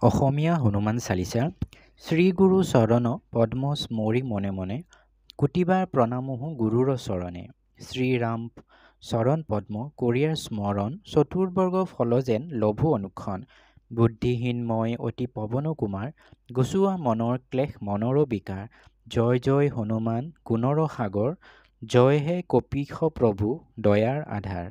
অসমীয়া হনুমান চালিসা শ্ৰী গুৰু চৰণ পদ্ম স্মৰি মনে মনে কোটিবাৰ প্ৰণামহো গুৰুৰ চৰণে শ্ৰীৰাম চৰণ পদ্ম কৰিয়াৰ স্মৰণ চতুৰ্বৰ্গ ফল যেন লভু অনুক্ষণ বুদ্ধিহীন মই অতি পৱন কুমাৰ গুচোৱা মনৰ ক্লেশ মনৰ বিকাৰ জয় জয় হনুমান গুণৰ সাগৰ জয় হে কপীশ প্ৰভু দয়াৰ আধাৰ।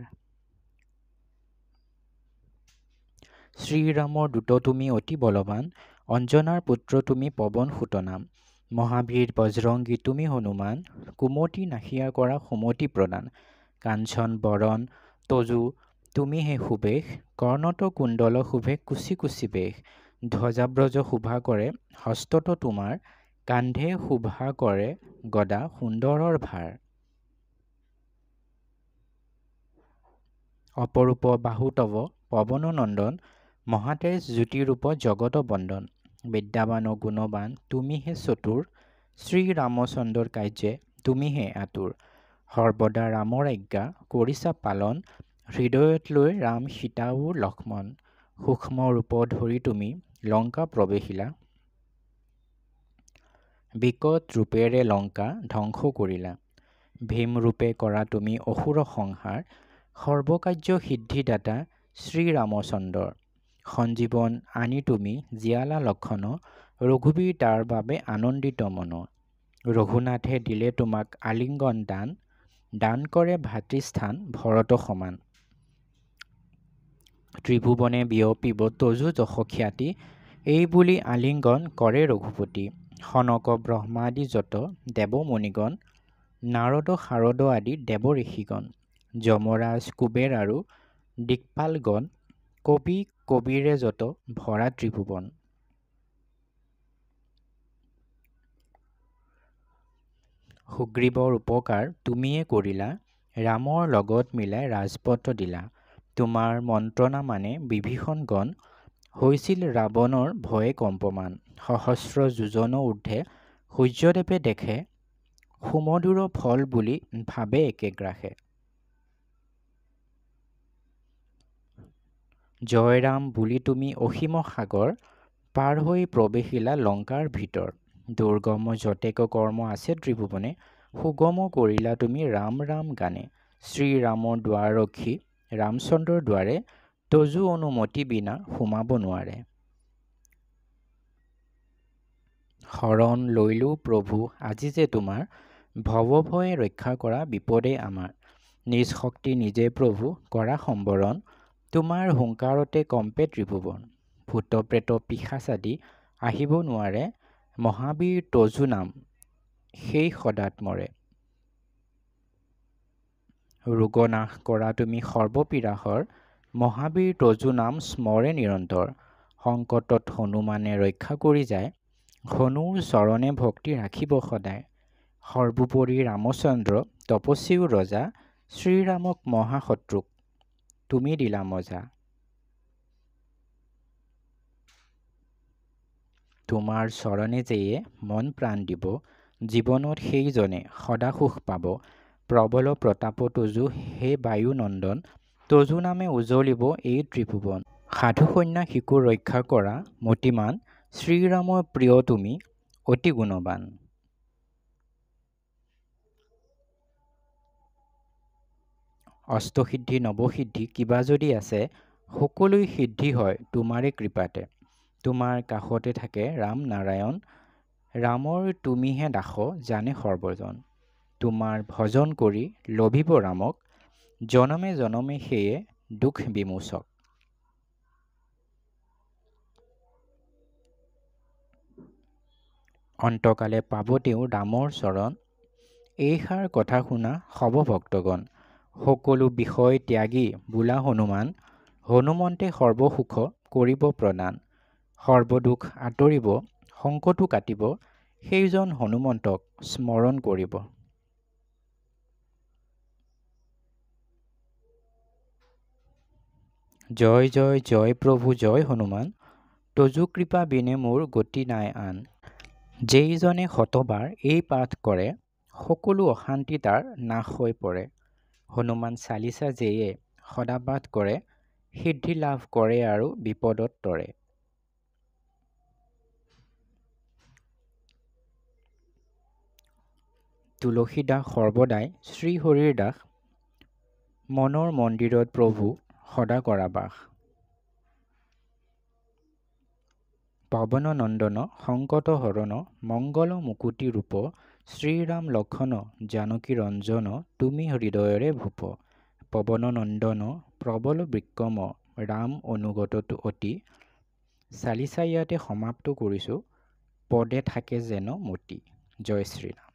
শ্ৰীৰামৰ দূত তুমি অতি বলৱান অঞ্জনাৰ পুত্ৰ তুমি পৱন সুতনাম মহাবীৰ বজৰংগী তুমি হনুমান কুমতি নাশিয়া কৰা সুমতি প্ৰদান কাঞ্চন বৰণ তজু তুমি হে সুবেশ কৰ্ণত কুণ্ডল শোভে কুচি কুচি বেশ ধ্বজাব্ৰজ শোভা কৰে হস্তত তোমাৰ কান্ধে শোভা কৰে গদা সুন্দৰৰ ভাৰ। অপৰূপ বাহু তৱ পৱন নন্দন মহাতেজ জ্যোতিৰূপ জগত বন্দন বিদ্যাবান গুণবান তুমিহে চতুৰ শ্ৰীৰামচন্দ্ৰৰ কাৰ্যে তুমিহে আতুৰ সৰ্বদা ৰামৰ আজ্ঞা কৰিছা পালন হৃদয়ত লৈ ৰাম সীতাও লক্ষ্মণ সূক্ষ্ম ৰূপ ধৰি তুমি লংকা প্ৰৱেশিলা বিকট ৰূপেৰে লংকা ধ্বংস কৰিলা ভীম ৰূপে কৰা তুমি অসুৰ সংহাৰ সৰ্বকাৰ্য সিদ্ধিদাতা শ্ৰীৰামচন্দ্ৰৰ সঞ্জীৱন আনি তুমি জীয়ালা লক্ষণ ৰঘুবীৰ তাৰ বাবে আনন্দিত মন ৰঘুনাথে দিলে তোমাক আলিংগন দান কৰে ভাতৃস্থান ভৰত সমান ত্ৰিভুৱনে বিয়পিব তজু যশ খ্যাতি এই বুলি আলিংগন কৰে ৰঘুপতি সনক ব্ৰহ্মাদি যত দেৱমণিগণ নাৰদ শাৰদ আদি দেৱ ঋষিগণ যমৰাজ কুবেৰ আৰু দিকপালগণ কবি কবিৰে যত ভৰা ত্ৰিভুৱন সুগ্ৰীৱৰ উপকাৰ তুমিয়ে কৰিলা ৰামৰ লগত মিলাই ৰাজপথ দিলা তোমাৰ মন্ত্ৰণা মানে বিভীষণগণ হৈছিল ৰাৱণৰ ভয়ে কম্পমান সহস্ৰ যোজন ঊৰ্ধে সূৰ্যদেৱে দেখে সুমধুৰ ফল বুলি ভাবে একেগ্ৰাহে জয়ৰাম বুলি তুমি অসীম সাগৰ পাৰ হৈ প্ৰৱেশিলা লংকাৰ ভিতৰ দুৰ্গম যতেক কৰ্ম আছে ত্ৰিভুৱনে সুগম কৰিলা তুমি ৰাম ৰাম গানে শ্ৰীৰামৰ দুৱাৰৰক্ষী ৰামচন্দ্ৰৰ দুৱাৰে তজু অনুমতি বিনা সোমাব নোৱাৰে শৰণ লৈলো প্ৰভু আজি যে তোমাৰ ভৱ ভয়ে ৰক্ষা কৰা বিপদে আমাৰ নিজ শক্তি নিজে প্ৰভু কৰা সম্বৰণ তোমাৰ হুংকাৰতে কম্পে ত্ৰিভুৱন ভূত প্ৰেত পিশাচ আদি আহিব নোৱাৰে মহাবীৰ তজু নাম সেই সদাত মৰে ৰোগনাশ কৰা তুমি সৰ্বপীড়াহৰ মহাবীৰ তজু নাম স্মৰে নিৰন্তৰ সংকটত হনুমানে ৰক্ষা কৰি যায় হনুৰ চৰণে ভক্তি ৰাখিব সদায় সৰ্বোপৰি ৰামচন্দ্ৰ তপস্বীও ৰজা শ্ৰীৰামক মহাশত্ৰুক তুমি দিলা মজা তোমাৰ চৰণে যেয়ে মন প্ৰাণ দিব জীৱনত সেইজনে সদা সুখ পাব প্ৰবল প্ৰতাপ তজু হে বায়ু নন্দন তজু নামে উজ্বলিব এই ত্ৰিভুৱন সাধু সন্ন্যাসীকো ৰক্ষা কৰা মতিমান শ্ৰীৰামৰ প্ৰিয় তুমি অতি গুণৱান অষ্টসিদ্ধি নৱসিদ্ধি কিবা যদি আছে সকলো সিদ্ধি হয় তোমাৰে কৃপাতে তোমাৰ কাষতে থাকে ৰাম নাৰায়ণ ৰামৰ তুমিহে দাস জানে সৰ্বজন তোমাৰ ভজন কৰি লভিব ৰামক জনমে জনমে সেয়ে দুখ বিমোচক অন্তকালে পাব তেওঁ ৰামৰ চৰণ এইষাৰ কথা শুনা সব ভক্তগণ সকলো বিষয় ত্যাগী বোলা হনুমান হনুমন্তে সৰ্বসুখ কৰিব প্ৰদান সৰ্বদুখ আঁতৰিব সংকটো কাটিব সেইজন হনুমন্তক স্মৰণ কৰিব জয় জয় জয় প্ৰভু জয় হনুমান তজু কৃপা বিনে মোৰ গতি নাই আন যেইজনে শতবাৰ এই পাঠ কৰে সকলো অশান্তি তাৰ নাশ হৈ পৰে হনুমান চালিচা যেয়ে সদাপাঠ কৰে সিদ্ধি লাভ কৰে আৰু বিপদত তৰে তুলসী দাস সৰ্বদাই শ্ৰীহৰিৰ দাস, মনৰ মন্দিৰত প্ৰভু সদা কৰা বাস। পৱন নন্দন সংকট হৰণ, মংগল মুকুতি ৰূপ, শ্ৰীৰাম লক্ষণ জানকী ৰঞ্জন, তুমি হৃদয়ৰে ভূপ। পৱন নন্দন প্ৰবল বিক্ৰম, ৰাম অনুগত অতি। চালিচা ইয়াতে সমাপ্ত কৰিছোঁ, পদে থাকে যেন মতি। জয় শ্ৰীৰাম।